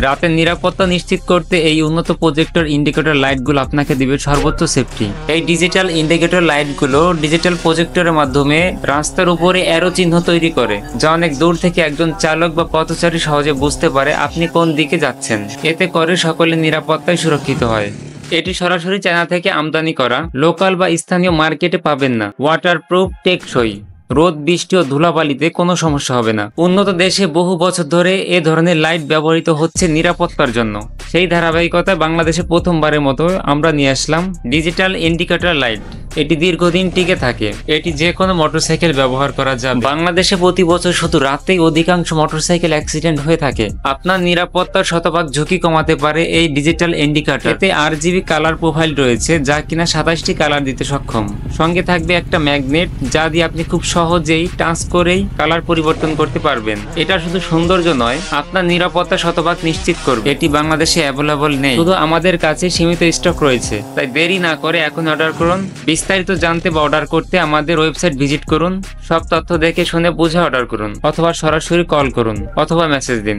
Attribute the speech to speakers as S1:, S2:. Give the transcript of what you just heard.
S1: রাতের নিরাপত্তা নিশ্চিত করতে এই উন্নত প্রজেক্টর ইন্ডিকেটর লাইটগুলো আপনাকে দিবে সর্বোচ্চ সেফটি। এই ডিজিটাল ইন্ডিকেটর লাইটগুলো ডিজিটাল প্রজেক্টরের মাধ্যমে রাস্তার উপরে অ্যারো চিহ্ন তৈরি করে, যা অনেক দূর থেকে একজন চালক বা পথচারী সহজে বুঝতে পারে আপনি কোন দিকে যাচ্ছেন। এতে করে সকলের নিরাপত্তায় সুরক্ষিত হয়। এটি সরাসরি চায়না থেকে আমদানি করা, লোকাল বা স্থানীয় মার্কেটে পাবেন না। ওয়াটারপ্রুফ, টেকসই, রোদ, বৃষ্টি ও ধুলাবালিতে কোনো সমস্যা হবে না। উন্নত দেশে বহু বছর ধরে এ ধরনের লাইট ব্যবহৃত হচ্ছে নিরাপত্তার জন্য। সেই ধারাবাহিকতায় বাংলাদেশে প্রথমবারের মতো আমরা নিয়ে আসলাম ডিজিটাল ইন্ডিকেটর লাইট। এটি দীর্ঘদিন টিকে থাকে। এটি যে কোনো মোটরসাইকেল ব্যবহার করা যাবে। বাংলাদেশে প্রতি বছর শুধু রাতেই অধিকাংশ মোটরসাইকেল অ্যাক্সিডেন্ট হয়ে থাকে। আপনার নিরাপত্তার শতভাগ ঝুঁকি কমাতে পারে এই ডিজিটাল ইন্ডিকেটর। এতে RGB কালার প্রোফাইল রয়েছে, যা কিনা 27টি কালার দিতে সক্ষম। সঙ্গে থাকবে একটা ম্যাগনেট, যা দিয়ে আপনি খুব সহজেই টাচ করেই কালার পরিবর্তন করতে পারবেন। এটা শুধু সৌন্দর্য নয়, আপনার নিরাপত্তা শতভাগ নিশ্চিত করবে। এটি বাংলাদেশে অ্যাভেলেবল নেই, শুধু আমাদের কাছে সীমিত স্টক রয়েছে। তাই দেরি না করে এখন অর্ডার করুন। বিস্তারিত জানতে বা অর্ডার করতে আমাদের ওয়েবসাইট ভিজিট করুন। সব তথ্য দেখে শুনে বুঝে অর্ডার করুন, অথবা সরাসরি কল করুন অথবা মেসেজ দিন।